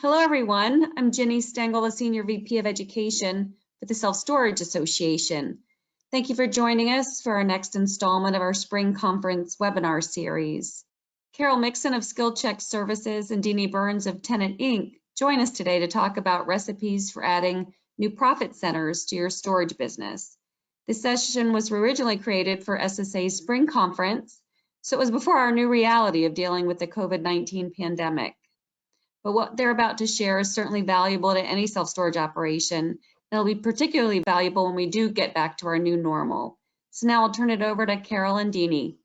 Hello, everyone. I'm Jenny Stengel, the Senior VP of Education for the Self-Storage Association. Thank you for joining us for our next installment of our Spring Conference webinar series. Carol Mixon of Skill Check Services and Denee Burns of Tenant Inc. join us today to talk about recipes for adding new profit centers to your storage business. This session was originally created for SSA's Spring Conference, so it was before our new reality of dealing with the COVID-19 pandemic. But what they're about to share is certainly valuable to any self-storage operation. It'll be particularly valuable when we do get back to our new normal. So now I'll turn it over to Carol and Denee.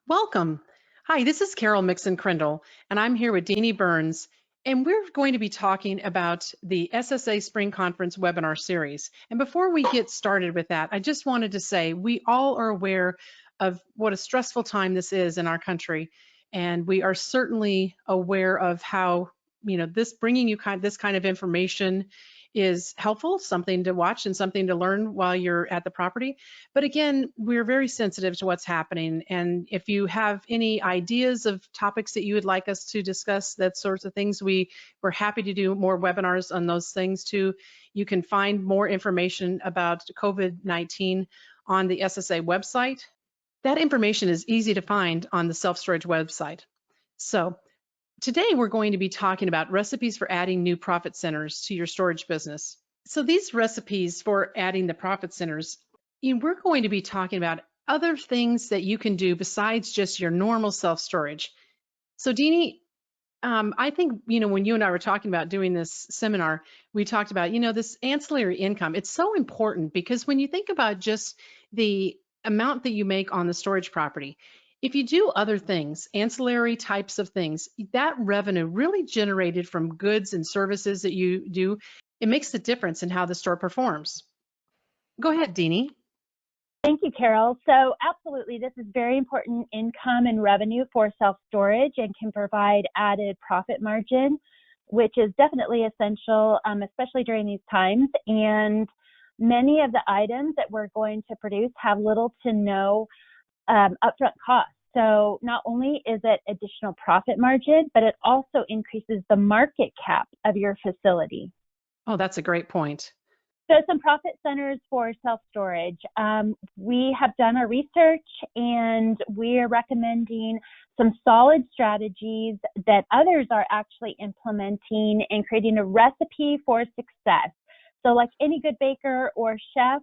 Welcome. Hi, this is Carol Mixon Crindle, and I'm here with Denee Burns, and we're going to be talking about the SSA Spring Conference webinar series. And before we get started with that, I just wanted to say we all are aware of what a stressful time this is in our country. And we are certainly aware of how, this bringing you this kind of information is helpful, something to watch and something to learn while you're at the property. But again, we're very sensitive to what's happening. And if you have any ideas of topics that you would like us to discuss, that sorts of things, we're happy to do more webinars on those things too. You can find more information about COVID-19 on the SSA website. That information is easy to find on the self-storage website. So today we're going to be talking about recipes for adding new profit centers to your storage business. So these recipes for adding the profit centers, we're going to be talking about other things that you can do besides just your normal self-storage. So Denee, I think, when you and I were talking about doing this seminar, we talked about, this ancillary income. It's so important because when you think about just the amount that you make on the storage property, if you do other things, ancillary types of things, that revenue really generated from goods and services that you do, it makes the difference in how the store performs. Go ahead, Denee. Thank you, Carol. So absolutely, this is very important income and revenue for self-storage and can provide added profit margin, which is definitely essential, especially during these times. And many of the items that we're going to produce have little to no upfront cost. So not only is it additional profit margin, but it also increases the market cap of your facility. Oh, that's a great point. So some profit centers for self-storage. We have done our research and we are recommending some solid strategies that others are actually implementing and creating a recipe for success. So like any good baker or chef,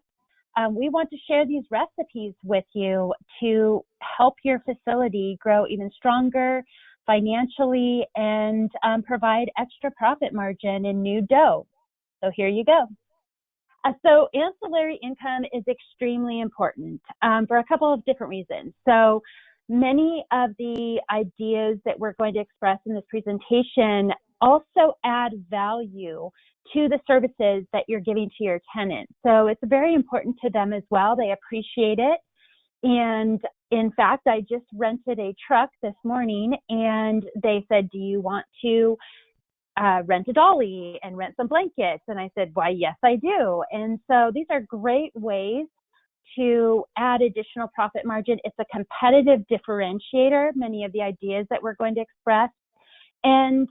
we want to share these recipes with you to help your facility grow even stronger financially and provide extra profit margin in new dough. So here you go. So ancillary income is extremely important for a couple of different reasons. So many of the ideas that we're going to express in this presentation also add value to the services that you're giving to your tenants. So it's very important to them as well. They appreciate it. And in fact, I just rented a truck this morning and they said, do you want to rent a dolly and rent some blankets? And I said, why, yes, I do. And so these are great ways to add additional profit margin. It's a competitive differentiator, many of the ideas that we're going to express. And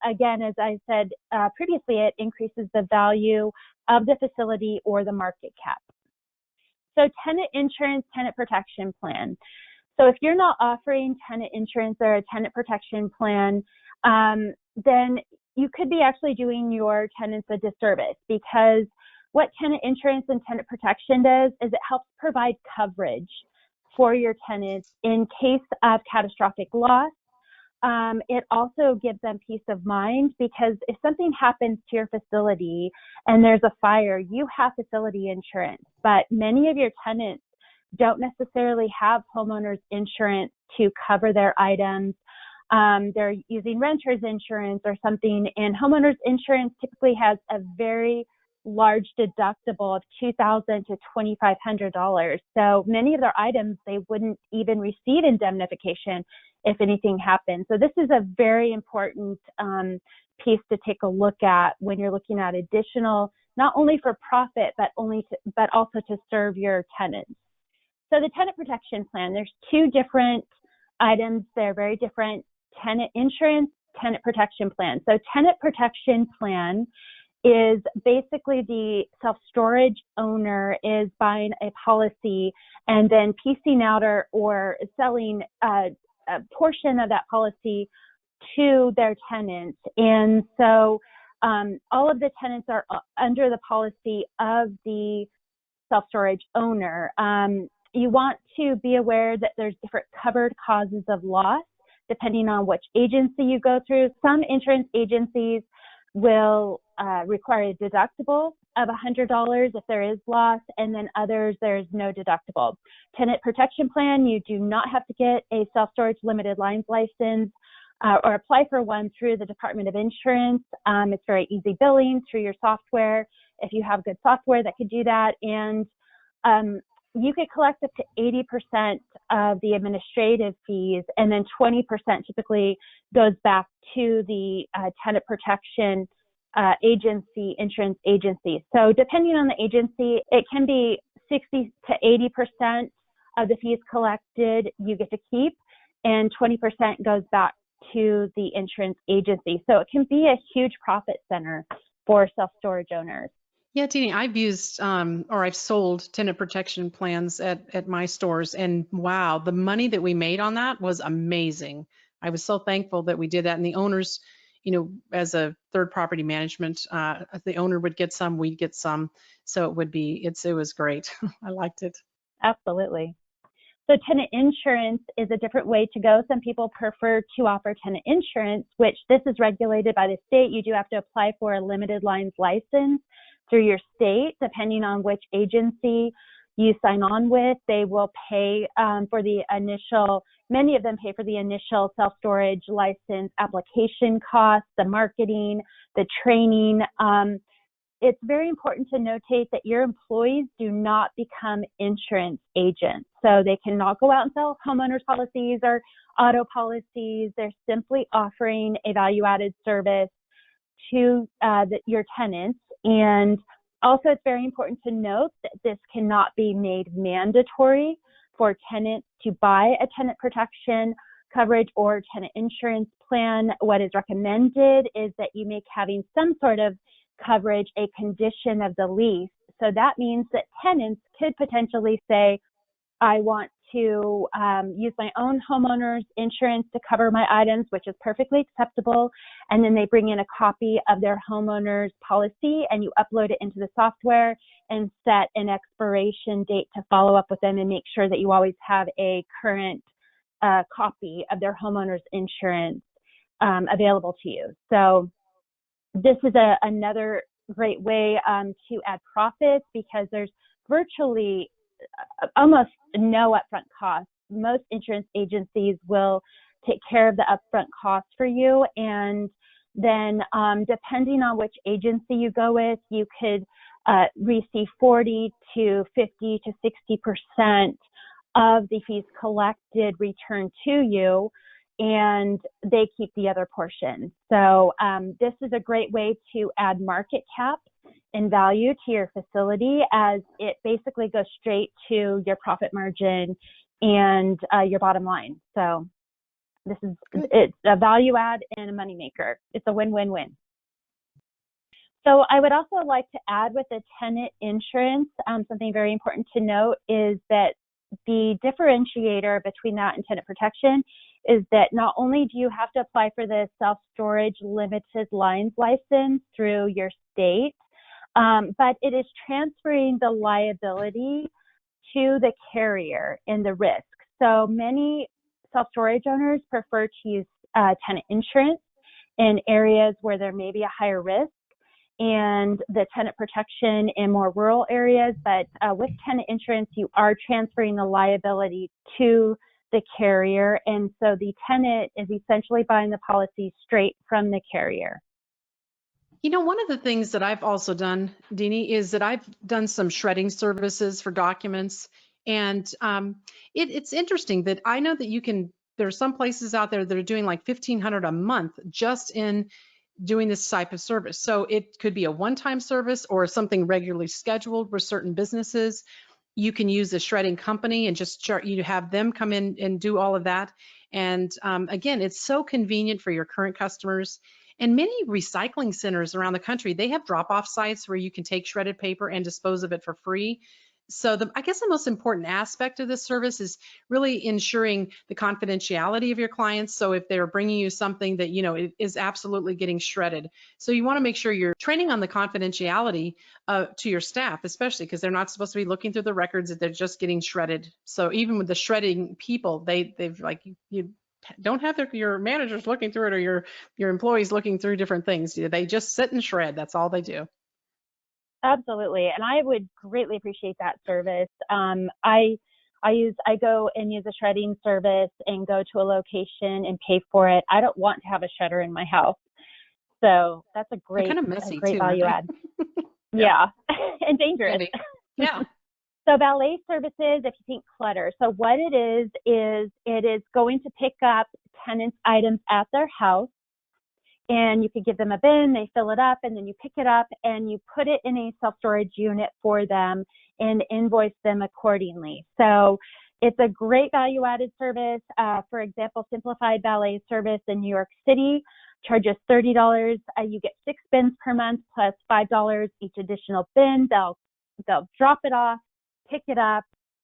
again, as I said previously, it increases the value of the facility or the market cap. So tenant insurance, tenant protection plan. So if you're not offering tenant insurance or a tenant protection plan, then you could be actually doing your tenants a disservice, because what tenant insurance and tenant protection does is it helps provide coverage for your tenants in case of catastrophic loss. It also gives them peace of mind, because if something happens to your facility and there's a fire, you have facility insurance, but many of your tenants don't necessarily have homeowners insurance to cover their items. They're using renter's insurance or something, and homeowners insurance typically has a very large deductible of $2,000 to $2,500. So many of their items, they wouldn't even receive indemnification if anything happened. So this is a very important piece to take a look at when you're looking at additional, not only for profit, but also to serve your tenants. So the tenant protection plan, there's two different items. They're very different. Tenant insurance tenant protection plan. So tenant protection plan is basically the self-storage owner is buying a policy and then piecing out or selling a portion of that policy to their tenants. And so all of the tenants are under the policy of the self-storage owner. You want to be aware that there's different covered causes of loss depending on which agency you go through. Some insurance agencies will require a deductible of $100 if there is loss, and then others there's no deductible. Tenant protection plan, you do not have to get a self-storage limited lines license or apply for one through the Department of Insurance. It's very easy billing through your software if you have good software that could do that. And you could collect up to 80% of the administrative fees, and then 20% typically goes back to the tenant protection agency, insurance agency. So depending on the agency, it can be 60 to 80% of the fees collected you get to keep, and 20% goes back to the insurance agency. So it can be a huge profit center for self-storage owners. Yeah, Denee, I've used or I've sold tenant protection plans at my stores, and wow, the money that we made on that was amazing. I was so thankful that we did that, and the owners, you know, as a third property management, the owner would get some, we'd get some, so it was great. I liked it. Absolutely. So tenant insurance is a different way to go. Some people prefer to offer tenant insurance, which this is regulated by the state. You do have to apply for a limited lines license through your state. Depending on which agency you sign on with, they will pay for the initial, many of them pay for the initial self-storage license application costs, the marketing, the training. It's very important to notate that your employees do not become insurance agents. So they cannot go out and sell homeowners policies or auto policies. They're simply offering a value-added service to your tenants. And also, it's very important to note that this cannot be made mandatory for tenants to buy a tenant protection coverage or tenant insurance plan. What is recommended is that you make having some sort of coverage a condition of the lease. So that means that tenants could potentially say, I want to use my own homeowner's insurance to cover my items, which is perfectly acceptable. And then they bring in a copy of their homeowner's policy and you upload it into the software and set an expiration date to follow up with them and make sure that you always have a current copy of their homeowner's insurance available to you. So this is another great way to add profits because there's virtually almost no upfront cost. Most insurance agencies will take care of the upfront cost for you. And then depending on which agency you go with, you could receive 40 to 50 to 60% of the fees collected returned to you, and they keep the other portion. So this is a great way to add market cap and value to your facility, as it basically goes straight to your profit margin and your bottom line. So it's a value add and a money maker. It's a win-win-win. So I would also like to add with the tenant insurance, something very important to note is that the differentiator between that and tenant protection is that not only do you have to apply for the self-storage limited lines license through your state, but it is transferring the liability to the carrier and the risk. So many self-storage owners prefer to use tenant insurance in areas where there may be a higher risk, and the tenant protection in more rural areas. But with tenant insurance, you are transferring the liability to the carrier. And so the tenant is essentially buying the policy straight from the carrier. You know, one of the things that I've also done, Denee, is that I've done some shredding services for documents. And it's interesting that I know that there are some places out there that are doing like $1,500 a month just in doing this type of service. So it could be a one-time service or something regularly scheduled with certain businesses. You can use a shredding company and just you have them come in and do all of that. And again, it's so convenient for your current customers. And many recycling centers around the country, they have drop-off sites where you can take shredded paper and dispose of it for free. So I guess the most important aspect of this service is really ensuring the confidentiality of your clients. So if they're bringing you something that, it is absolutely getting shredded. So you want to make sure you're training on the confidentiality to your staff, especially because they're not supposed to be looking through the records, that they're just getting shredded. So even with the shredding people, they've like, you don't have your managers looking through it, or your employees looking through different things. They just sit and shred. That's all they do. Absolutely, and I would greatly appreciate that service. I go and use a shredding service and go to a location and pay for it. I don't want to have a shredder in my house, so that's a great, kind of messy great too, value add. Yeah, and dangerous. maybe. Yeah. So valet services, if you think clutter, so what it is it is going to pick up tenants' items at their house. And you could give them a bin, they fill it up, and then you pick it up and you put it in a self-storage unit for them and invoice them accordingly. So it's a great value-added service. For example, Simplified Valet Service in New York City charges $30. You get 6 bins per month plus $5 each additional bin. They'll drop it off, pick it up.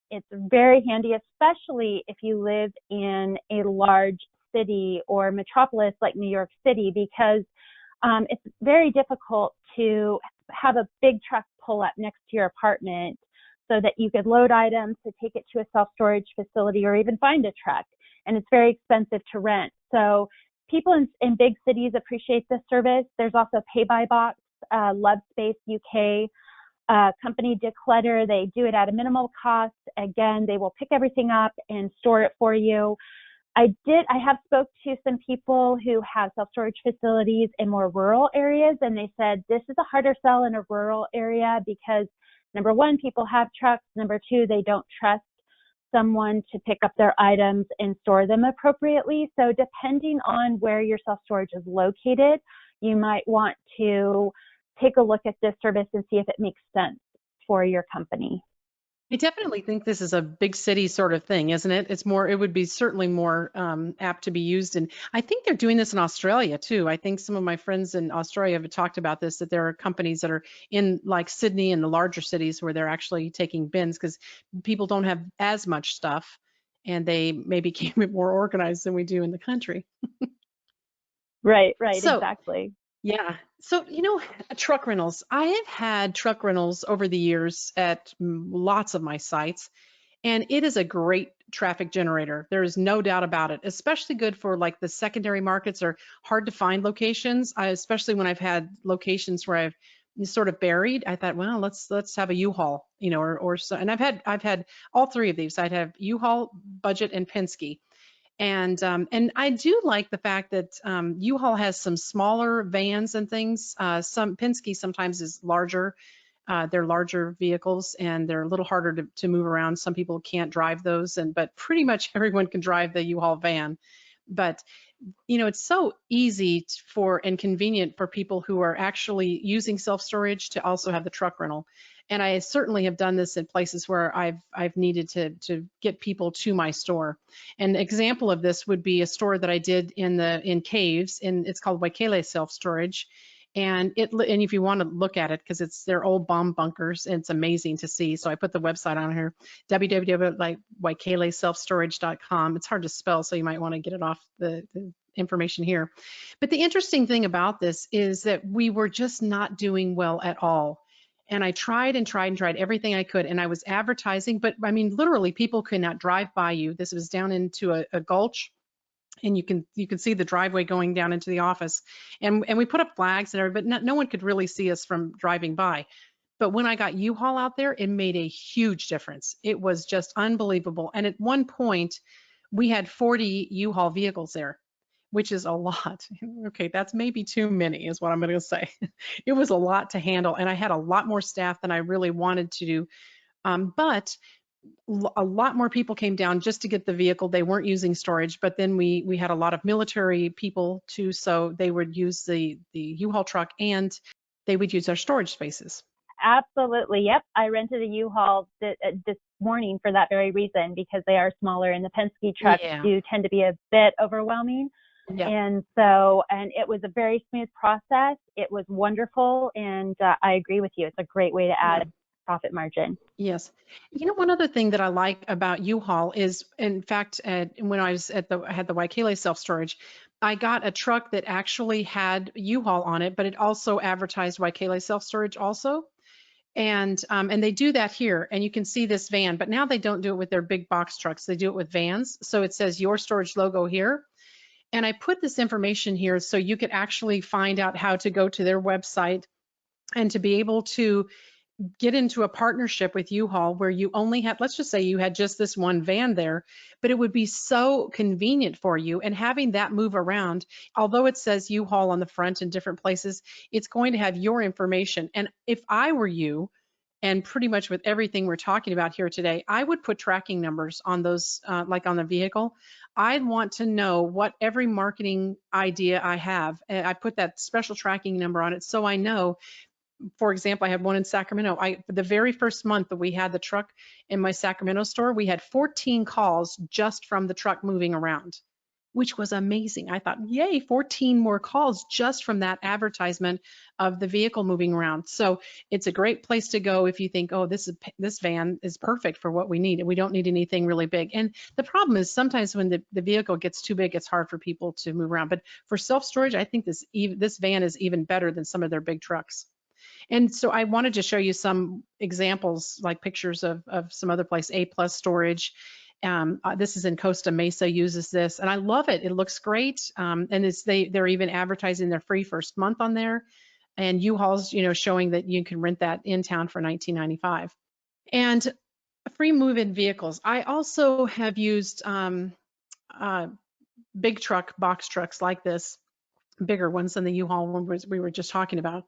It's very handy, especially if you live in a large city or metropolis like New York City, because it's very difficult to have a big truck pull up next to your apartment so that you could load items to take it to a self-storage facility or even find a truck. And it's very expensive to rent. So people in big cities appreciate this service. There's also Pay by Box, Love Space UK, company Declutter. They do it at a minimal cost. Again, they will pick everything up and store it for you. I have spoke to some people who have self-storage facilities in more rural areas, and they said this is a harder sell in a rural area because, number one, people have trucks. Number two, they don't trust someone to pick up their items and store them appropriately. So depending on where your self-storage is located, you might want to take a look at this service and see if it makes sense for your company. I definitely think this is a big city sort of thing, isn't it? It would be certainly more apt to be used. And I think they're doing this in Australia too. I think some of my friends in Australia have talked about this, that there are companies that are in like Sydney and the larger cities where they're actually taking bins because people don't have as much stuff and they maybe keep it more organized than we do in the country. Right, So, exactly. yeah. So, truck rentals. I have had truck rentals over the years at lots of my sites, and it is a great traffic generator. There is no doubt about it, especially good for like the secondary markets or hard to find locations. Especially when I've had locations where I've sort of buried. I thought, well, let's have a U-Haul, or so. And I've had all three of these. I'd have U-Haul, Budget, and Penske. And I do like the fact that U-Haul has some smaller vans and things. Some Penske sometimes is larger. They're larger vehicles and they're a little harder to move around. Some people can't drive those, but pretty much everyone can drive the U-Haul van. But it's so easy and convenient for people who are actually using self-storage to also have the truck rental. And I certainly have done this in places where I've needed to get people to my store. An example of this would be a store that I did in Caves, and it's called Waikele Self Storage. And if you want to look at it, because they're old bomb bunkers, and it's amazing to see. So I put the website on here, www.waikeleselfstorage.com. It's hard to spell, so you might want to get it off the information here. But the interesting thing about this is that we were just not doing well at all. And I tried and tried and tried everything I could, and I was advertising, but I mean, literally, people could not drive by you. This was down into a gulch. And you can see the driveway going down into the office, and we put up flags and everything, but no one could really see us from driving by. But when I got U-Haul out there, it made a huge difference. It was just unbelievable. And at one point, we had 40 U-Haul vehicles there, which is a lot. Okay, that's maybe too many, is what I'm going to say. It was a lot to handle, and I had a lot more staff than I really wanted to do. But a lot more people came down just to get the vehicle. They weren't using storage, but then we had a lot of military people too, so they would use the U-Haul truck and they would use our storage spaces. Absolutely. Yep. I rented a U-Haul this morning for that very reason, because they are smaller and the Penske trucks Yeah. do tend to be a bit overwhelming. Yeah. And it was a very smooth process. It was wonderful. And I agree with you. It's a great way to add profit margin. Yes. One other thing that I like about U-Haul is, in fact, when I was I had the Waikele self-storage, I got a truck that actually had U-Haul on it, but it also advertised Waikele self-storage also. And they do that here, and you can see this van, but now they don't do it with their big box trucks. They do it with vans. So it says Your Storage logo here. And I put this information here so you could actually find out how to go to their website and to be able to get into a partnership with U-Haul where you only have, let's just say you had just this one van there, but it would be so convenient for you. And having that move around, although it says U-Haul on the front in different places, it's going to have your information. And if I were you, and pretty much with everything we're talking about here today, I would put tracking numbers on those, like on the vehicle. I'd want to know what every marketing idea I have. And I put that special tracking number on it so I know. For example, I had one in Sacramento. The very first month that we had the truck in my Sacramento store, we had 14 calls just from the truck moving around, which was amazing. I thought, yay, 14 more calls just from that advertisement of the vehicle moving around. So it's a great place to go if you think, oh, this van is perfect for what we need, and we don't need anything really big. And the problem is sometimes when the vehicle gets too big, it's hard for people to move around. But for self-storage, I think this van is even better than some of their big trucks. And so I wanted to show you some examples, like pictures of some other place, A Plus Storage. This is in Costa Mesa, uses this, and I love it. It looks great, and they're even advertising their free first month on there. And U-Haul's, showing that you can rent that in town for $19.95. And free move-in vehicles. I also have used big truck, box trucks like this, bigger ones than the U-Haul one we were just talking about.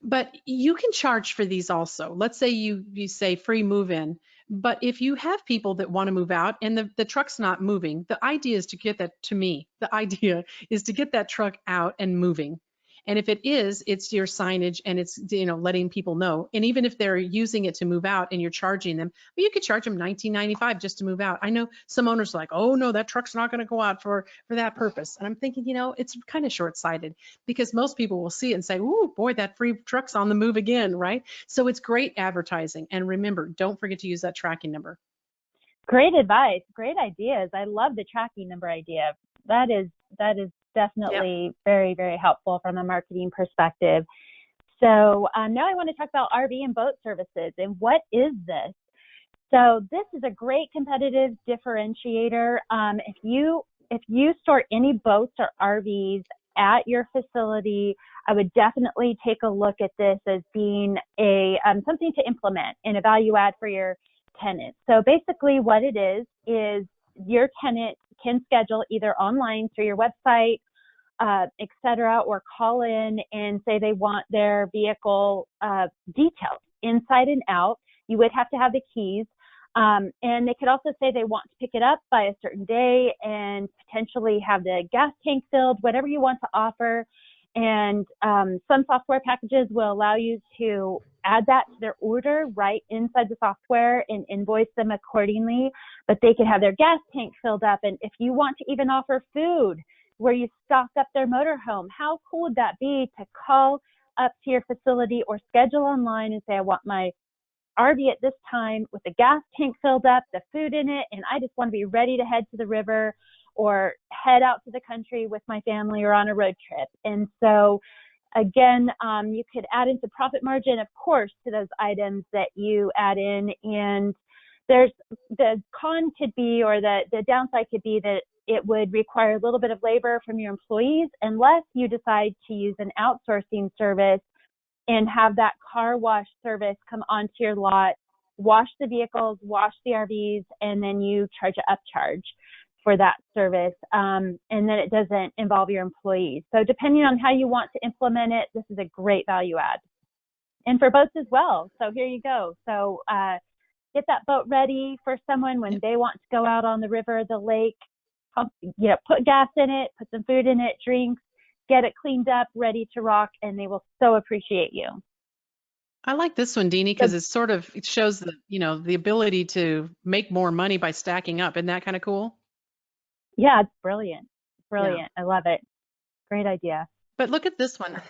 But you can charge for these also. Let's say you say free move in, but if you have people that want to move out and the truck's not moving, the idea is to get that, to me, the idea is to get that truck out and moving. And if it is, it's your signage and it's, letting people know. And even if they're using it to move out and you're charging them, well, you could charge them $19.95 just to move out. I know some owners are like, oh no, that truck's not going to go out for that purpose. And I'm thinking, it's kind of short-sighted, because most people will see it and say, oh boy, that free truck's on the move again, right? So it's great advertising. And remember, don't forget to use that tracking number. Great advice. Great ideas. I love the tracking number idea. That is definitely very, very helpful from a marketing perspective. So now I want to talk about RV and boat services. And what is this? So this is a great competitive differentiator. If you store any boats or RVs at your facility, I would definitely take a look at this as being something to implement and a value add for your tenants. So basically what it is your tenant can schedule either online through your website, et cetera, or call in and say they want their vehicle details inside and out. You would have to have the keys. And they could also say they want to pick it up by a certain day and potentially have the gas tank filled, whatever you want to offer. And some software packages will allow you to add that to their order right inside the software and invoice them accordingly. But they could have their gas tank filled up. And if you want to even offer food where you stock up their motorhome, how cool would that be to call up to your facility or schedule online and say, I want my RV at this time with the gas tank filled up, the food in it, and I just want to be ready to head to the river or head out to the country with my family or on a road trip. And so again, you could add into profit margin, of course, to those items that you add in. And there's the con could be, or the downside could be, that it would require a little bit of labor from your employees unless you decide to use an outsourcing service and have that car wash service come onto your lot, wash the vehicles, wash the RVs, and then you charge an upcharge for that service, and then it doesn't involve your employees. So depending on how you want to implement it, this is a great value add. And for boats as well. So here you go. So get that boat ready for someone when they want to go out on the river, the lake, put gas in it, put some food in it, drinks, get it cleaned up, ready to rock, and they will so appreciate you. I like this one, Deanie, because it shows the, the ability to make more money by stacking up. Isn't that kind of cool? Yeah, it's brilliant. Yeah. Brilliant. I love it. Great idea. But look at this one.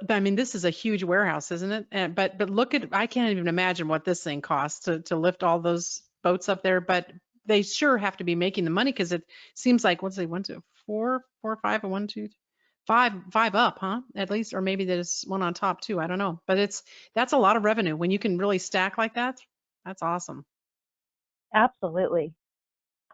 I mean, this is a huge warehouse, isn't it? But look at, I can't even imagine what this thing costs to lift all those boats up there. But they sure have to be making the money because it seems like, what's it, 1, 2, 4, 4, 5, and 1, 2, 5 up, huh? At least, or maybe there's one on top too. I don't know. But that's a lot of revenue when you can really stack like that. That's awesome. Absolutely.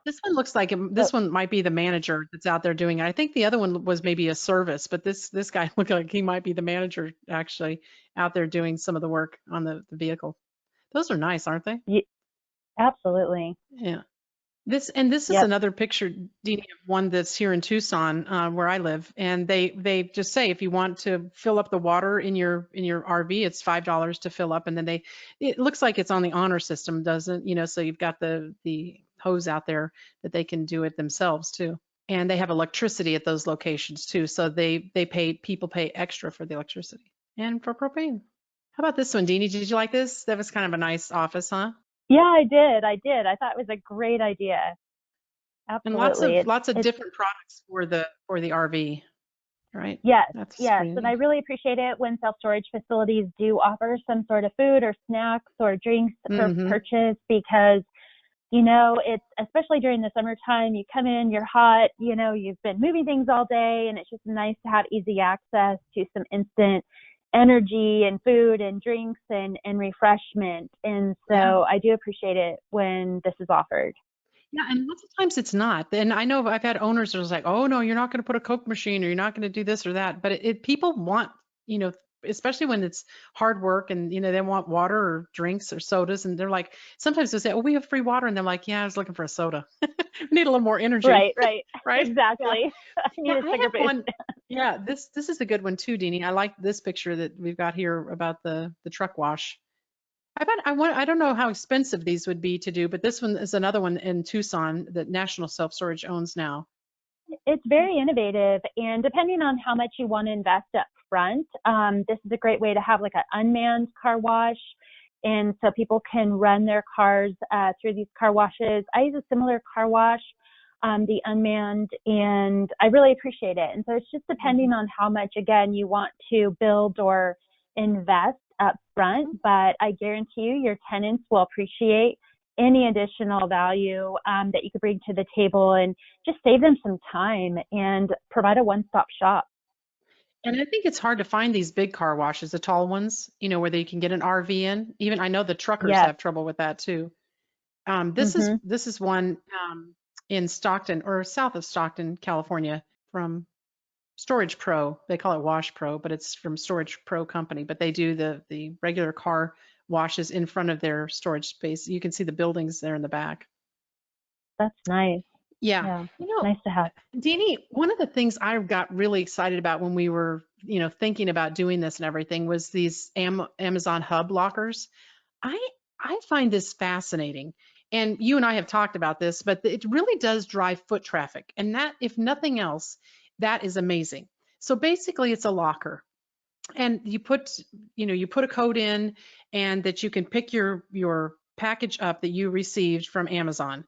This one looks like this one might be the manager that's out there doing it. I think the other one was maybe a service, but this guy looked like he might be the manager actually out there doing some of the work on the vehicle. Those are nice, aren't they? Absolutely. Yeah. This is Yep. another picture, Deanie, of one that's here in Tucson, where I live, and they just say if you want to fill up the water in your RV, it's $5 to fill up, and then it looks like it's on the honor system, doesn't so you've got the hose out there that they can do it themselves too, and they have electricity at those locations too, so people pay extra for the electricity and for propane. How about this one, Deanie? Did you like this? That was kind of a nice office, huh? Yeah, I did. I thought it was a great idea. And Absolutely. lots of different products for the RV, right? Yes, That's yes. pretty And I neat. really appreciate it when self-storage facilities do offer some sort of food or snacks or drinks for Mm-hmm. purchase because, it's especially during the summertime, you come in, you're hot, you've been moving things all day, and it's just nice to have easy access to some instant energy and food and drinks and refreshment. And so Yeah. I do appreciate it when this is offered. Yeah, and lots of times it's not. And I know I've had owners that was like, "Oh no, you're not going to put a Coke machine, or you're not going to do this or that." But people want, you know, especially when it's hard work, and they want water or drinks or sodas, and they're like, sometimes they say, "Oh, we have free water," and they're like, "Yeah, I was looking for a soda. We need a little more energy." Right, right. Right? Yeah. Exactly. I need Yeah, a I sugar have boost. one. Yeah, this is a good one too, Deanie. I like this picture that we've got here about the truck wash. I don't know how expensive these would be to do, but this one is another one in Tucson that National Self Storage owns now. It's very innovative, and depending on how much you want to invest up front, this is a great way to have like an unmanned car wash, and so people can run their cars through these car washes. I use a similar car wash, the unmanned, and I really appreciate it. And so it's just depending on how much, again, you want to build or invest up front, but I guarantee you your tenants will appreciate any additional value that you could bring to the table and just save them some time and provide a one-stop shop. And I think it's hard to find these big car washes, the tall ones, where they can get an RV in. Even I know the truckers Yes. have trouble with that too. Mm-hmm. This is one in Stockton or south of Stockton, California, from Storage Pro. They call it Wash Pro, but it's from Storage Pro company. But they do the regular car washes in front of their storage space. You can see the buildings there in the back. That's nice. Yeah. Yeah. Nice to have. Deanie, one of the things I got really excited about when we were, thinking about doing this and everything was these Amazon hub lockers. I I find this fascinating. And you and I have talked about this, but it really does drive foot traffic. And that, if nothing else, that is amazing. So basically it's a locker. And you put a code in and that you can pick your package up that you received from Amazon.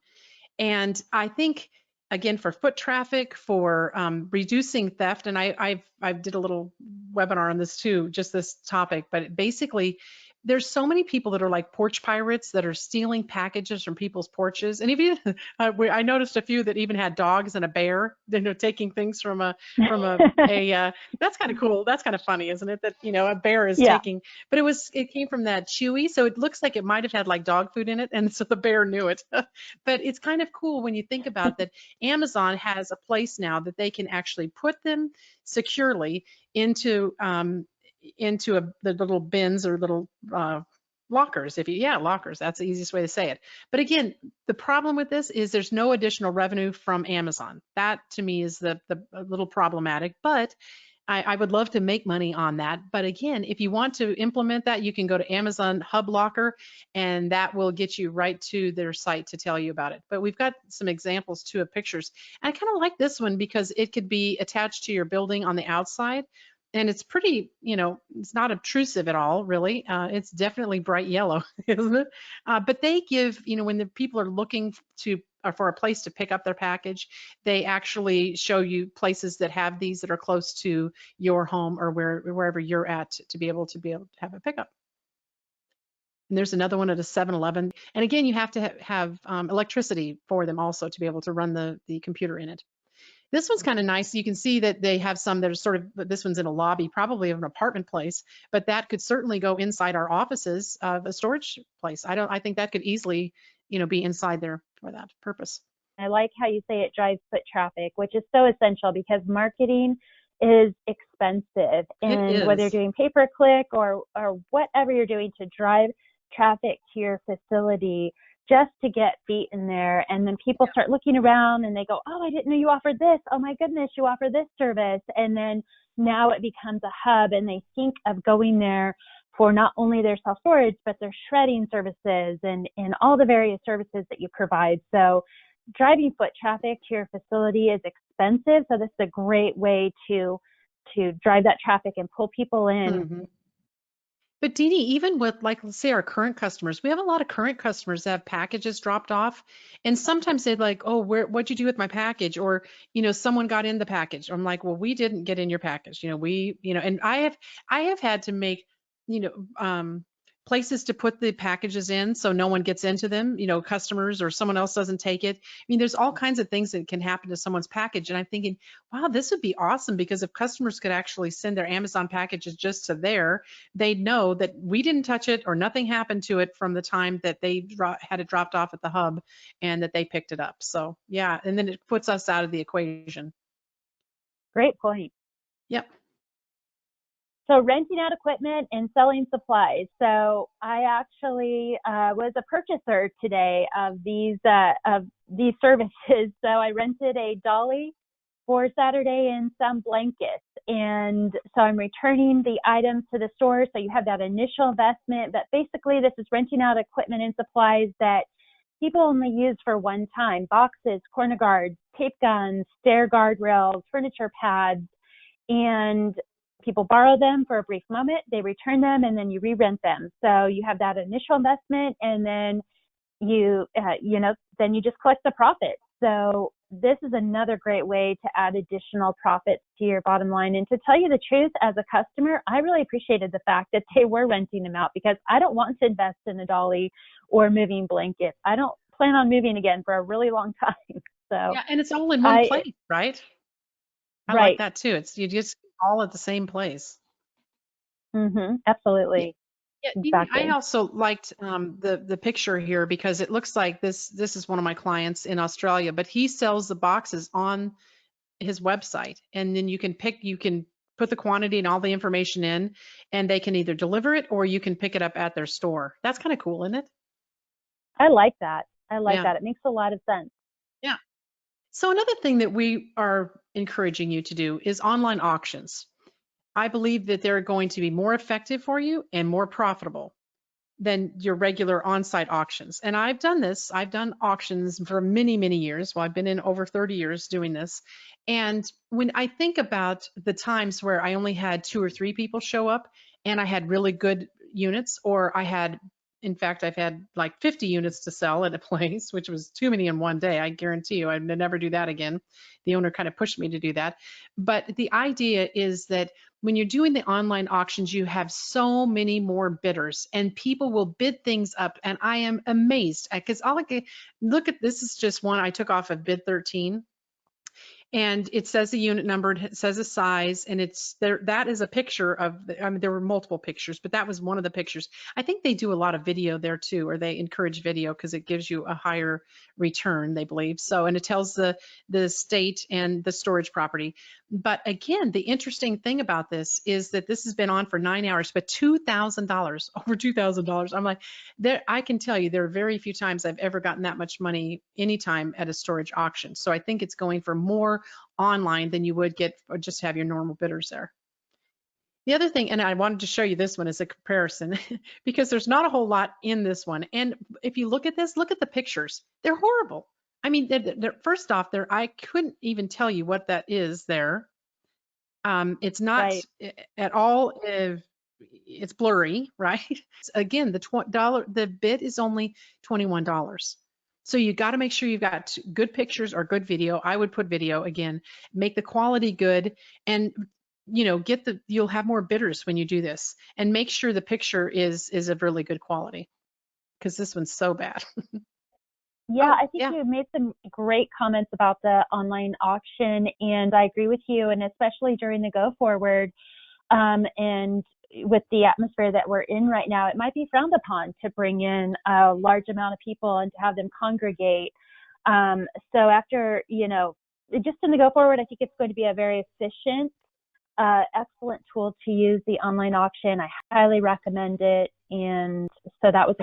And I think, again, for foot traffic, for reducing theft, and I did a little webinar on this too, just this topic, but basically there's so many people that are like porch pirates that are stealing packages from people's porches. And even I noticed a few that even had dogs and a bear, taking things from that's kind of cool. That's kind of funny, isn't it? That, a bear is Yeah. taking, but it came from that Chewy. So it looks like it might've had like dog food in it. And so the bear knew it. But it's kind of cool when you think about that. Amazon has a place now that they can actually put them securely into the little bins or little lockers. Lockers. That's the easiest way to say it. But again, the problem with this is there's no additional revenue from Amazon. That to me is the a little problematic. But I would love to make money on that. But again, if you want to implement that, you can go to Amazon Hub Locker, and that will get you right to their site to tell you about it. But we've got some examples too of pictures. And I kind of like this one because it could be attached to your building on the outside. And it's pretty, it's not obtrusive at all, really. It's definitely bright yellow, isn't it? But they give, when the people are looking for a place to pick up their package, they actually show you places that have these that are close to your home or wherever you're at to be able to have a pickup. And there's another one at a 7-Eleven. And again, you have to have electricity for them also to be able to run the computer in it. This one's kind of nice. You can see that they have some that are sort of, this one's in a lobby, probably of an apartment place, but that could certainly go inside our offices of a storage place. I think that could easily, be inside there for that purpose. I like how you say it drives foot traffic, which is so essential because marketing is expensive. And whether you're doing pay-per-click or whatever you're doing to drive traffic to your facility, just to get feet in there. And then people start looking around and they go, oh, I didn't know you offered this. Oh my goodness, you offer this service. And then now it becomes a hub and they think of going there for not only their self-storage, but their shredding services and all the various services that you provide. So driving foot traffic to your facility is expensive. So this is a great way to drive that traffic and pull people in. Mm-hmm. But Denee, even with, like, let's say our current customers, we have a lot of current customers that have packages dropped off, and sometimes they're like, "Oh, what'd you do with my package?" Or, someone got in the package. I'm like, "Well, we didn't get in your package." And I have had to make, places to put the packages in so no one gets into them, customers or someone else doesn't take it. I mean, there's all kinds of things that can happen to someone's package. And I'm thinking, wow, this would be awesome because if customers could actually send their Amazon packages just to there, they'd know that we didn't touch it or nothing happened to it from the time that they had it dropped off at the hub and that they picked it up. So yeah, and then it puts us out of the equation. Great point. Yep. So renting out equipment and selling supplies. So I actually was a purchaser today of these services. So I rented a dolly for Saturday and some blankets. And so I'm returning the items to the store. So you have that initial investment, but basically this is renting out equipment and supplies that people only use for one time: boxes, corner guards, tape guns, stair guardrails, furniture pads, and people borrow them for a brief moment, they return them, and then you re-rent them. So you have that initial investment, and then then you just collect the profit. So this is another great way to add additional profits to your bottom line. And to tell you the truth, as a customer, I really appreciated the fact that they were renting them out because I don't want to invest in a dolly or moving blankets. I don't plan on moving again for a really long time. So yeah, and it's all in one place, right? I right. like that too. It's you just all at the same place. Mm-hmm. Absolutely. Yeah, exactly. I also liked the picture here because it looks like this is one of my clients in Australia, but he sells the boxes on his website, and then you can put the quantity and all the information in, and they can either deliver it or you can pick it up at their store. That's kind of cool, isn't it? I like that. That. It makes a lot of sense. Yeah. So another thing that we are encouraging you to do is online auctions. I believe that they're going to be more effective for you and more profitable than your regular on-site auctions. And I've done this. I've done auctions for many, many years. Well, I've been in over 30 years doing this. And when I think about the times where I only had 2 or 3 people show up and I had really good units, or in fact, I've had like 50 units to sell at a place, which was too many in one day. I guarantee you I'd never do that again. The owner kind of pushed me to do that. But the idea is that when you're doing the online auctions, you have so many more bidders and people will bid things up. And I am amazed because look at this is just one I took off of bid 13. And it says the unit number, it says a size, and it's there. That is a picture of, I mean, there were multiple pictures, but that was one of the pictures. I think they do a lot of video there too, or they encourage video because it gives you a higher return, they believe. So, and it tells the state and the storage property. But again, the interesting thing about this is that this has been on for 9 hours, but $2,000, over $2,000. I'm like, I can tell you there are very few times I've ever gotten that much money anytime at a storage auction. So I think it's going for more online than you would get or just have your normal bidders there. The other thing, and I wanted to show you this one as a comparison because there's not a whole lot in this one. And if you look at this, look at the pictures. They're horrible. I mean, first off, I couldn't even tell you what that is there. It's not Right. at all, it's blurry, right? Again, the bid is only $21. So you got to make sure you've got good pictures or good video. I would put video again, make the quality good, and you'll have more bidders when you do this, and make sure the picture is of really good quality, because this one's so bad. Yeah, Oh, I think yeah. you made some great comments about the online auction, and I agree with you, and especially during the go forward, and with the atmosphere that we're in right now, it might be frowned upon to bring in a large amount of people and to have them congregate. So after, just in the go forward, I think it's going to be a very efficient, excellent tool to use, the online auction. I highly recommend it. And so that was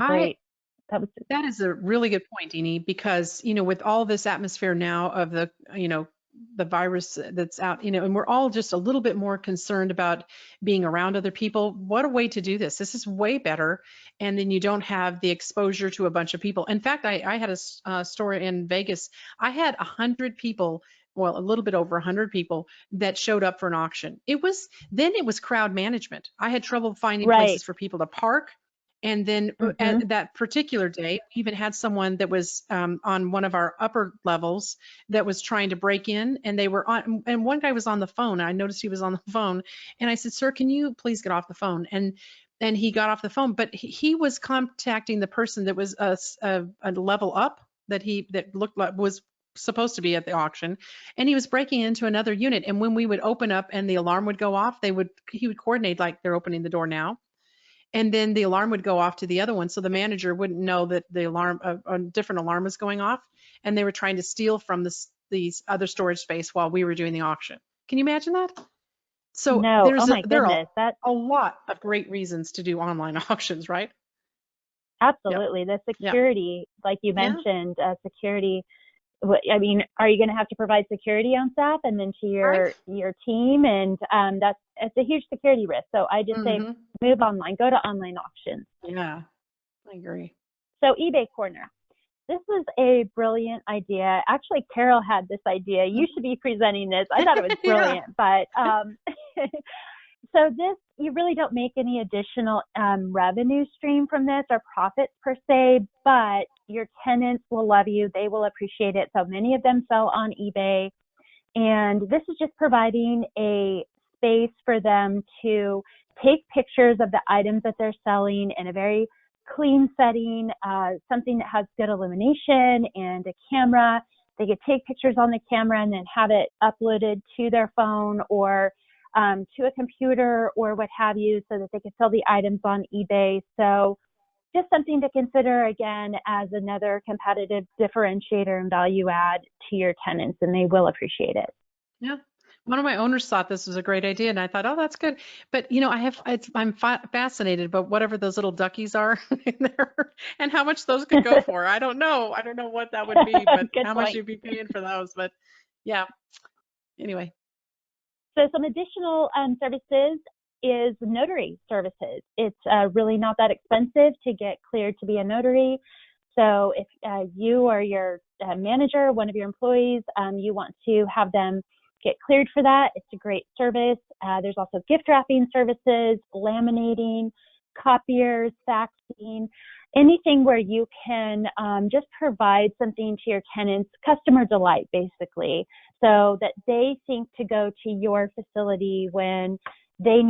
That is a really good point, Denee, because, with all this atmosphere now of the virus that's out, and we're all just a little bit more concerned about being around other people. What a way to do this. This is way better. And then you don't have the exposure to a bunch of people. In fact, I had a store in Vegas. I had 100 people, well, a little bit over 100 people that showed up for an auction. It was crowd management. I had trouble finding right. places for people to park. And then Mm-hmm. at that particular day, we even had someone that was on one of our upper levels that was trying to break in, and they were on, and one guy was on the phone. I noticed he was on the phone, and I said, "Sir, can you please get off the phone?" And he got off the phone, but he was contacting the person that was a level up that looked like was supposed to be at the auction, and he was breaking into another unit. And when we would open up and the alarm would go off, he would coordinate like they're opening the door now. And then the alarm would go off to the other one, so the manager wouldn't know that the alarm, a different alarm was going off, and they were trying to steal from these other storage space while we were doing the auction. Can you imagine that? So No, oh my there are goodness, that a lot of great reasons to do online auctions, right? Yep. absolutely. The Yep. security, like you Yeah. mentioned, security. I mean, are you going to have to provide security on staff and then to Right. your team? And it's a huge security risk. So I just say Mm-hmm. move online, go to online auctions. Yeah, I agree. So eBay Corner. This was a brilliant idea. Actually, Carol had this idea. You should be presenting this. I thought it was Yeah. brilliant, but so this, you really don't make any additional revenue stream from this or profits per se, but your tenants will love you. They will appreciate it. So many of them sell on eBay. And this is just providing a space for them to take pictures of the items that they're selling in a very clean setting, something that has good illumination and a camera. They could take pictures on the camera and then have it uploaded to their phone or to a computer or what have you, so that they can sell the items on eBay. So just something to consider, again, as another competitive differentiator and value add to your tenants, and they will appreciate it. Yeah. One of my owners thought this was a great idea, and I thought, oh, that's good. But I'm fascinated by whatever those little duckies are in there, and how much those could go for. I don't know. I don't know what that would be, but Good how much point. you'd be paying for those. But yeah. Anyway. So some additional services is notary services. It's really not that expensive to get cleared to be a notary. So if you or your manager, one of your employees, you want to have them get cleared for that, it's a great service. There's also gift wrapping services, laminating, copiers, faxing, anything where you can just provide something to your tenants, customer delight, basically, so that they think to go to your facility when they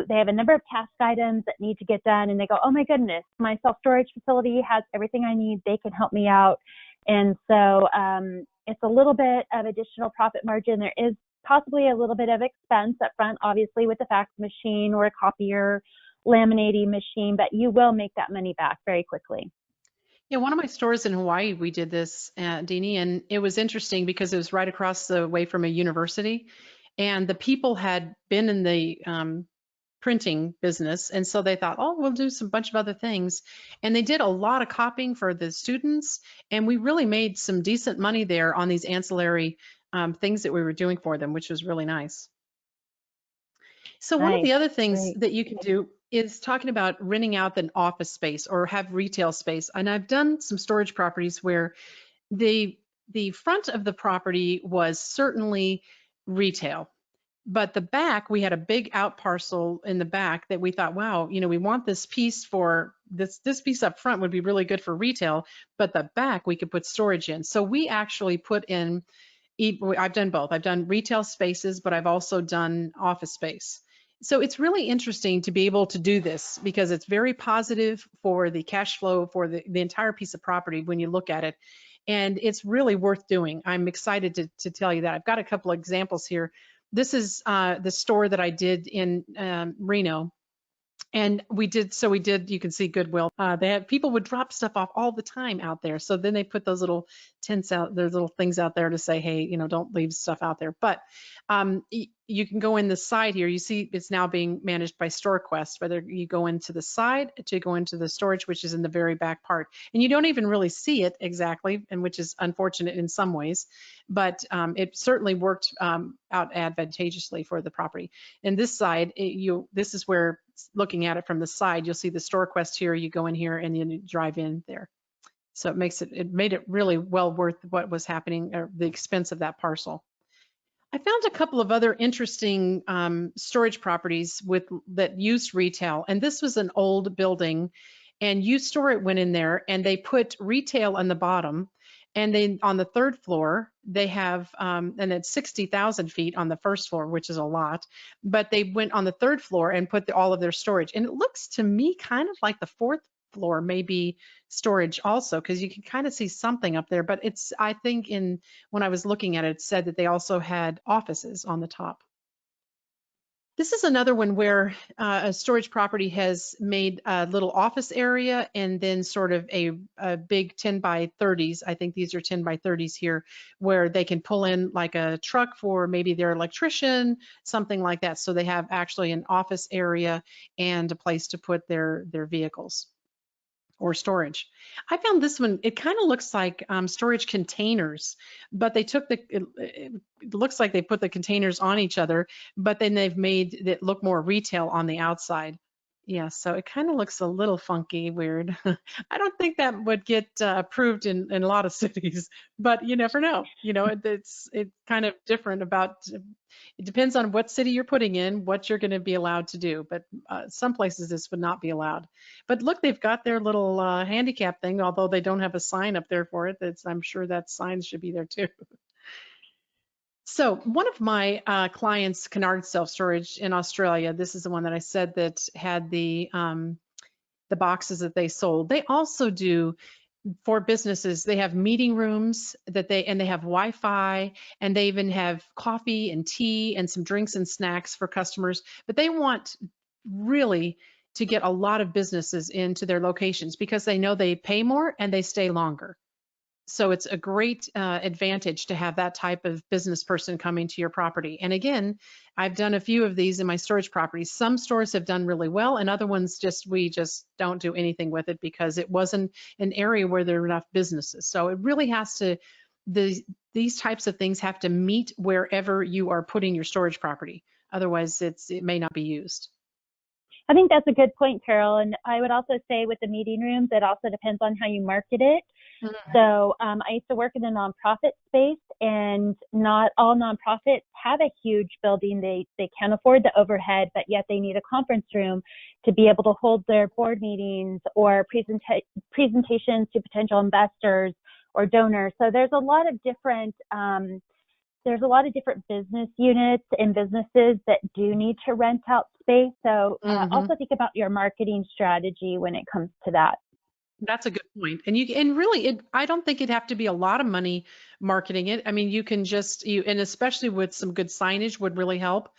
have a number of task items that need to get done, and they go, oh my goodness, my self-storage facility has everything I need, they can help me out. And so it's a little bit of additional profit margin. There is possibly a little bit of expense up front, obviously, with a fax machine or a copier, laminating machine, but you will make that money back very quickly. Yeah, one of my stores in Hawaii, we did this, Deanie, and it was interesting because it was right across the way from a university, and the people had been in the printing business, and so they thought, oh, we'll do some bunch of other things, and they did a lot of copying for the students, and we really made some decent money there on these ancillary things that we were doing for them, which was really nice. So one of Nice. the other things Great. that you can do is talking about renting out an office space or have retail space. And I've done some storage properties where the front of the property was certainly retail. But the back, we had a big out parcel in the back that we thought, wow, we want this piece for this piece up front would be really good for retail, but the back we could put storage in. So we actually put in, I've done both. I've done retail spaces, but I've also done office space. So it's really interesting to be able to do this because it's very positive for the cash flow for the entire piece of property when you look at it. And it's really worth doing. I'm excited to tell you that. I've got a couple of examples here. This is the store that I did in Reno. And we did, you can see Goodwill. They have, people would drop stuff off all the time out there. So then they put those little tents out, their little things out there to say, hey, don't leave stuff out there. But you can go in the side here. You see it's now being managed by StoreQuest, whether you go into the side to go into the storage, which is in the very back part. And you don't even really see it exactly, and which is unfortunate in some ways, but it certainly worked out advantageously for the property. And this side, this is where, looking at it from the side, you'll see the StoreQuest here. You go in here and then you drive in there. So it made it really well worth what was happening, or the expense of that parcel. I found a couple of other interesting storage properties that used retail, and this was an old building, and U-Store went in there and they put retail on the bottom, and then on the third floor they have, and it's 60,000 feet on the first floor, which is a lot, but they went on the third floor and put all of their storage, and it looks to me kind of like the fourth floor maybe storage also, because you can kind of see something up there, but I think when I was looking at it, it said that they also had offices on the top. This is another one where a storage property has made a little office area and then sort of a big 10 by 30s. I think these are 10 by 30s here, where they can pull in like a truck for maybe their electrician, something like that. So they have actually an office area and a place to put their vehicles or storage. I found this one, it kind of looks like storage containers, but they took it looks like they put the containers on each other, but then they've made it look more retail on the outside. Yeah, so it kind of looks a little funky, weird. I don't think that would get approved in a lot of cities, but you never know. It's kind of different it depends on what city you're putting in, what you're going to be allowed to do. But some places this would not be allowed. But look, they've got their little handicap thing, although they don't have a sign up there for it. I'm sure that sign should be there too. So one of my clients, Kennard Self-Storage in Australia, this is the one that I said that had the boxes that they sold. They also do, for businesses, they have meeting rooms and they have Wi-Fi, and they even have coffee and tea and some drinks and snacks for customers. But they want really to get a lot of businesses into their locations because they know they pay more and they stay longer. So it's a great advantage to have that type of business person coming to your property. And again, I've done a few of these in my storage properties. Some stores have done really well, and other ones we just don't do anything with it because it wasn't an area where there were enough businesses. So it really has to, these types of things have to meet wherever you are putting your storage property. Otherwise, it may not be used. I think that's a good point, Carol. And I would also say with the meeting rooms, it also depends on how you market it. Mm-hmm. So I used to work in a nonprofit space, and not all nonprofits have a huge building. They can't afford the overhead, but yet they need a conference room to be able to hold their board meetings or presentations to potential investors or donors. So there's a lot of different business units and businesses that do need to rent out space. So also think about your marketing strategy when it comes to that. That's a good point. And really, I don't think it'd have to be a lot of money marketing it. I mean, you can and especially with some good signage would really help.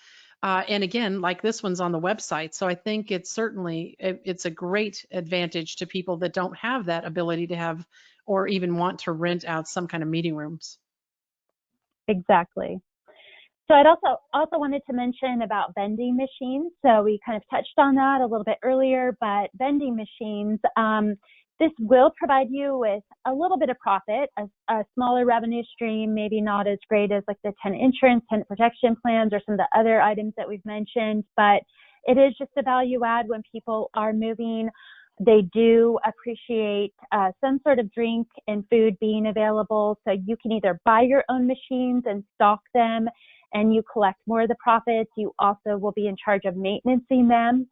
And again, like this one's on the website. So I think it's a great advantage to people that don't have that ability to have, or even want to rent out some kind of meeting rooms. Exactly. So I'd also wanted to mention about vending machines. So we kind of touched on that a little bit earlier, but vending machines, this will provide you with a little bit of profit, a smaller revenue stream, maybe not as great as like the tenant insurance, tenant protection plans, or some of the other items that we've mentioned, but it is just a value add when people are moving. They do appreciate some sort of drink and food being available. So you can either buy your own machines and stock them and you collect more of the profits. You also will be in charge of maintaining them.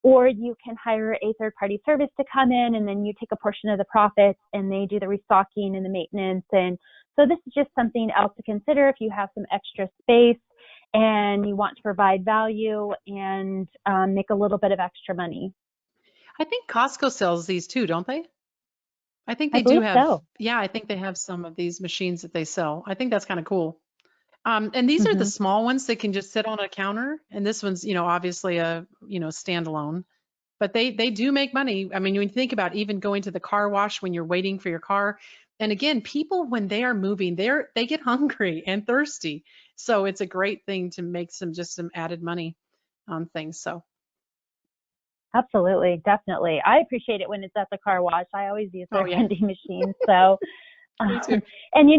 Or you can hire a third-party service to come in, and then you take a portion of the profits and they do the restocking and the maintenance. And so this is just something else to consider if you have some extra space and you want to provide value and make a little bit of extra money. I think Costco sells these too, don't they? I think I they do believe have, so. yeah, I think they have some of these machines that they sell. I think that's kind of cool. And these are the Mm-hmm. small ones that can just sit on a counter. And this one's, obviously a, standalone. But they do make money. I mean, when you think about even going to the car wash when you're waiting for your car, and again, people when they are moving, they get hungry and thirsty. So it's a great thing to make some added money on things. So Absolutely, definitely. I appreciate it when it's at the car wash. I always use oh their yeah, vending machines. So, me too. and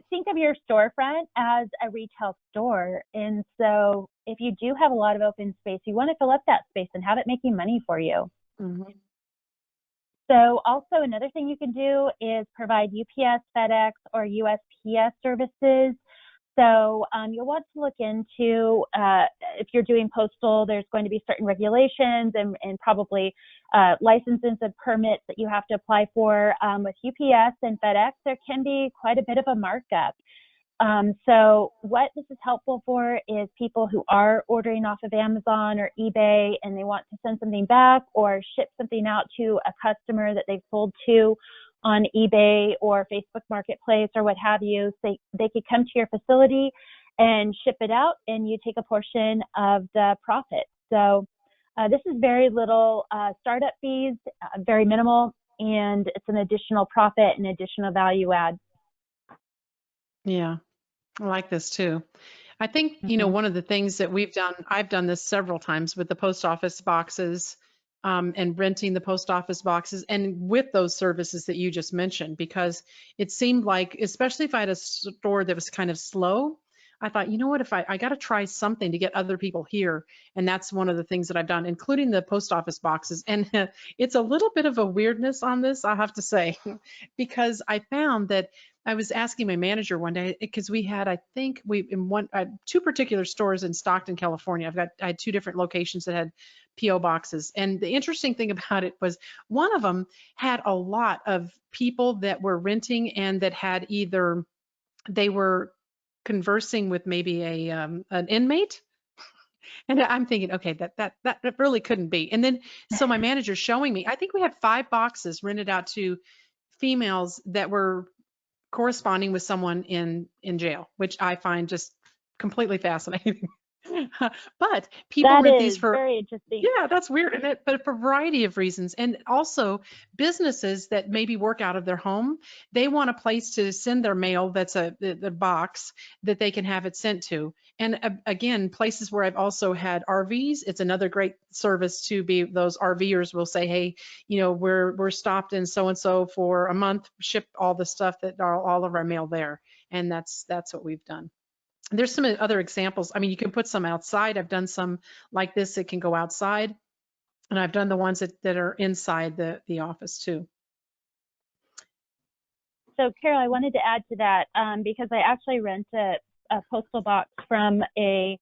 think of your storefront as a retail store. And so if you do have a lot of open space, you want to fill up that space and have it making money for you. Mm-hmm. So also another thing you can do is provide UPS, FedEx, or USPS services. So you'll want to look into if you're doing postal, there's going to be certain regulations and probably licenses and permits that you have to apply for. With UPS and FedEx, there can be quite a bit of a markup. So what this is helpful for is people who are ordering off of Amazon or eBay and they want to send something back or ship something out to a customer that they've sold to on eBay or Facebook Marketplace or what have you. So they could come to your facility and ship it out and you take a portion of the profit. So this is very little startup fees, very minimal, and it's an additional profit and additional value add. Yeah, I like this too. I think, Mm-hmm. one of the things that I've done this several times with the post office boxes and renting the post office boxes and with those services that you just mentioned, because it seemed like, especially if I had a store that was kind of slow, I thought, you know what, if I got to try something to get other people here. And that's one of the things that I've done, including the post office boxes. And it's a little bit of a weirdness on this, I have to say, because I found that I was asking my manager one day because we had, I think we in two particular stores in Stockton, California. I had two different locations that had PO boxes. And the interesting thing about it was one of them had a lot of people that were renting and that had either they were conversing with maybe an inmate. And I'm thinking, okay, that really couldn't be. And then so my manager's showing me, I think we had 5 boxes rented out to females that were corresponding with someone in jail, which I find just completely fascinating. But people That rent these is for, very interesting. yeah, that's weird, but for a variety of reasons. And also businesses that maybe work out of their home, they want a place to send their mail that's the box that they can have it sent to. And again, places where I've also had RVs, it's another great service to be, those RVers will say, hey, we're stopped in so-and-so for a month, ship all the stuff that are all of our mail there. And that's what we've done. There's some other examples. I mean, you can put some outside. I've done some like this that can go outside. And I've done the ones that are inside the office too. So, Carol, I wanted to add to that because I actually rent a postal box from a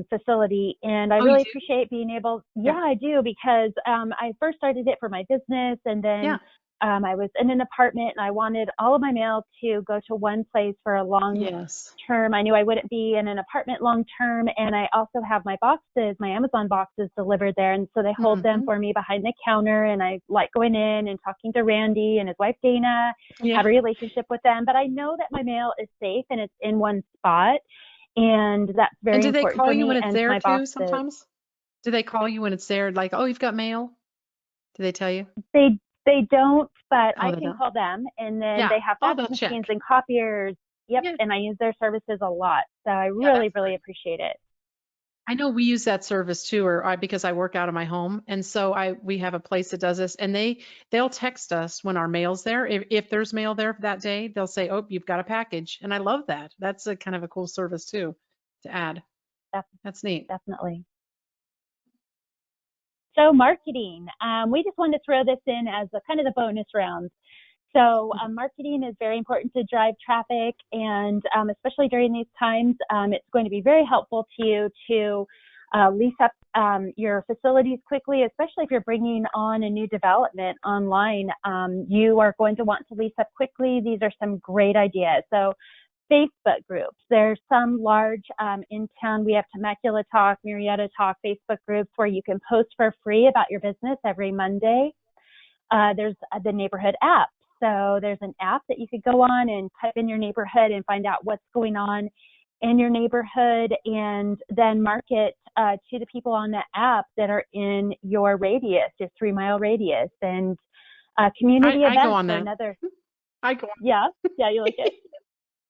facility, and I really appreciate being able. Yeah, I do, because I first started it for my business, and then I was in an apartment, and I wanted all of my mail to go to one place for a long term. I knew I wouldn't be in an apartment long term, and I also have my boxes, my Amazon boxes delivered there, and so they hold them for me behind the counter, and I like going in and talking to Randy and his wife Dana, have a relationship with them, but I know that my mail is safe and it's in one spot, and that's very important for me. And do they call you when it's there too boxes. sometimes? Do they call you when it's there, like, oh, you've got mail? Do they tell you? They don't, but I can call them, and then they have fax machines and copiers. Yep, and I use their services a lot, so I really appreciate it. I know we use that service too, because I work out of my home, and so we have a place that does this, and they'll text us when our mail's there. If there's mail there that day, they'll say, "Oh, you've got a package," and I love that. That's a kind of a cool service too to add. That's neat. Definitely. So marketing, we just wanted to throw this in as a kind of the bonus round. So marketing is very important to drive traffic, and especially during these times, it's going to be very helpful to you to lease up your facilities quickly, especially if you're bringing on a new development online. You are going to want to lease up quickly. These are some great ideas. So Facebook groups. There's some large in town. We have Temecula Talk, Murrieta Talk, Facebook groups where you can post for free about your business every Monday. There's the neighborhood app. So there's an app that you could go on and type in your neighborhood and find out what's going on in your neighborhood, and then market to the people on that app that are in your radius, your 3-mile radius. And community events I go on are that. another. I go on. Yeah, you like it.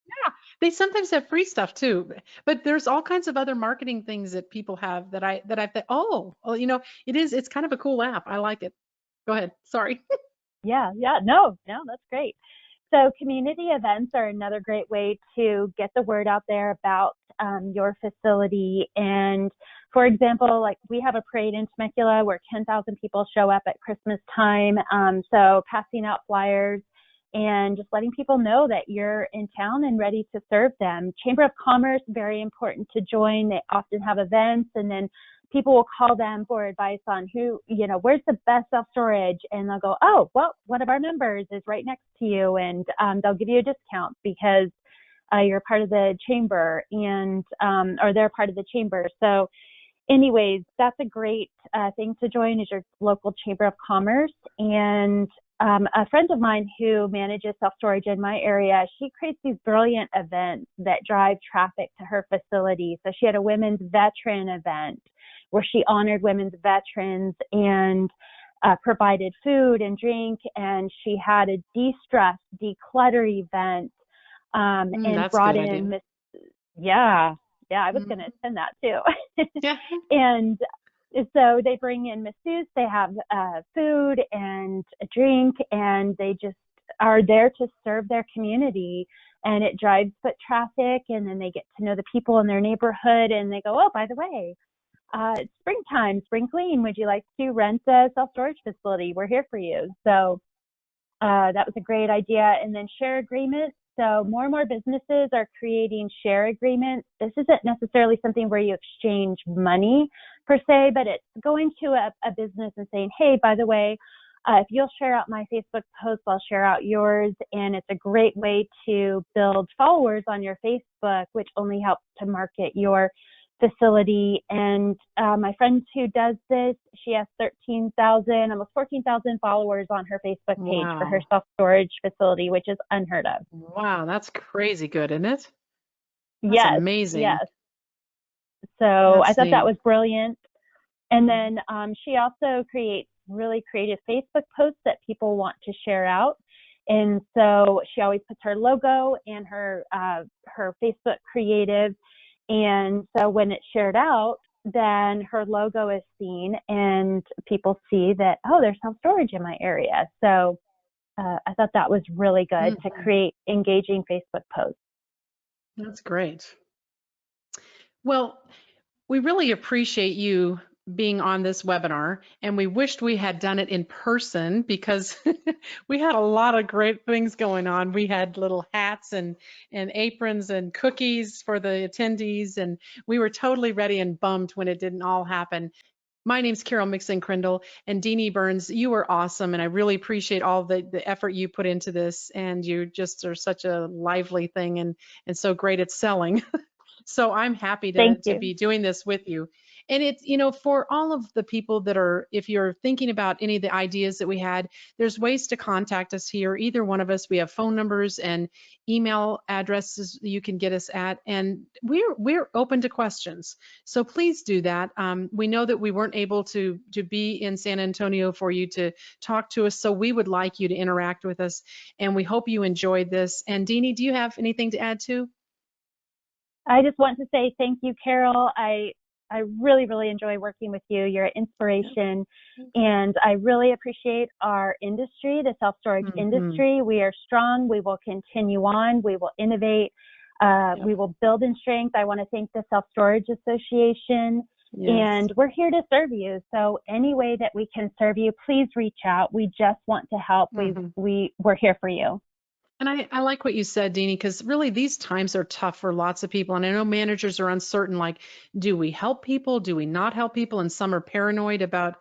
Yeah, they sometimes have free stuff too, but there's all kinds of other marketing things that people have that I thought, oh, well, it's kind of a cool app. I like it. Go ahead. Sorry. Yeah, no, that's great. So community events are another great way to get the word out there about your facility. And for example, like we have a parade in Temecula where 10,000 people show up at Christmas time. So passing out flyers and just letting people know that you're in town and ready to serve them. Chamber of Commerce, very important to join. They often have events, and then people will call them for advice on where's the best self-storage, and they'll go, oh, well, one of our members is right next to you, and they'll give you a discount because you're part of the chamber, and or they're part of the chamber. So anyways, that's a great thing to join, is your local Chamber of Commerce. And a friend of mine who manages self-storage in my area, she creates these brilliant events that drive traffic to her facility. So she had a women's veteran event where she honored women's veterans and provided food and drink. And she had a de-stress, declutter event and brought in Miss. Yeah, I was going to attend that too. Yeah. And so they bring in masseuse, they have food and a drink, and they just are there to serve their community, and it drives foot traffic, and then they get to know the people in their neighborhood, and they go, oh, by the way, it's springtime, spring clean. Would you like to rent a self-storage facility? We're here for you. So that was a great idea. And then share agreements. So more and more businesses are creating share agreements. This isn't necessarily something where you exchange money per se, but it's going to a business and saying, hey, by the way, if you'll share out my Facebook post, I'll share out yours. And it's a great way to build followers on your Facebook, which only helps to market your facility. And my friend who does this, she has 13,000, almost 14,000 followers on her Facebook page for her self-storage facility, which is unheard of. Wow, that's crazy good, isn't it? That's yes, amazing. Yes. So That's I thought neat. that was brilliant. And then she also creates really creative Facebook posts that people want to share out. And so she always puts her logo and her Facebook creative. And so when it's shared out, then her logo is seen and people see that, oh, there's self-storage in my area. So I thought that was really good to create engaging Facebook posts. That's great. Well, we really appreciate you being on this webinar, and we wished we had done it in person because we had a lot of great things going on. We had little hats and aprons and cookies for the attendees, and we were totally ready and bummed when it didn't all happen. My name's Carol Mixon and Denee Burns. You were awesome, and I really appreciate all the effort you put into this, and you just are such a lively thing and so great at selling. So I'm happy to be doing this with you. And it's, for all of the people that are, if you're thinking about any of the ideas that we had, there's ways to contact us here. Either one of us, we have phone numbers and email addresses you can get us at, and we're open to questions. So please do that. We know that we weren't able to be in San Antonio for you to talk to us, so we would like you to interact with us, and we hope you enjoyed this. And Denee, do you have anything to add too? I just want to say thank you, Carol. I really, really enjoy working with you. You're an inspiration, and I really appreciate our industry, the self-storage industry. We are strong. We will continue on. We will innovate. We will build in strength. I want to thank the Self-Storage Association Yes. And we're here to serve you. So any way that we can serve you, please reach out. We just want to help. We're here for you. And I like what you said, Deanie, because really these times are tough for lots of people. And I know managers are uncertain, like, do we help people? Do we not help people? And some are paranoid about,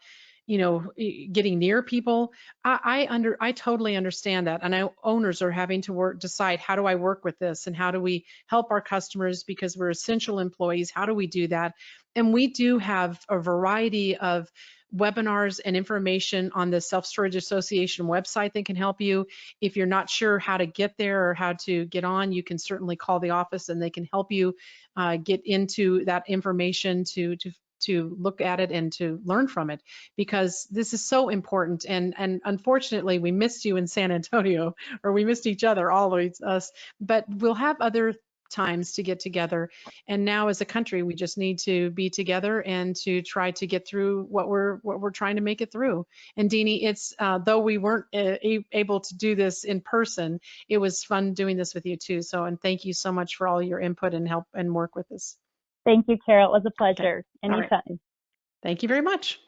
getting near people. I totally understand that. And owners are having to decide, how do I work with this? And how do we help our customers, because we're essential employees? How do we do that? And we do have a variety of webinars and information on the Self-Storage Association website that can help you. If you're not sure how to get there or how to get on, you can certainly call the office and they can help you get into that information to look at it and to learn from it, because this is so important. And unfortunately, we missed you in San Antonio, or we missed each other, always us, but we'll have other times to get together. And now as a country, we just need to be together and to try to get through what we're trying to make it through. And Deanie, it's though we weren't able to do this in person, it was fun doing this with you too. So, and thank you so much for all your input and help and work with us. Thank you, Carol. It was a pleasure. Okay. Anytime. Right. Thank you very much.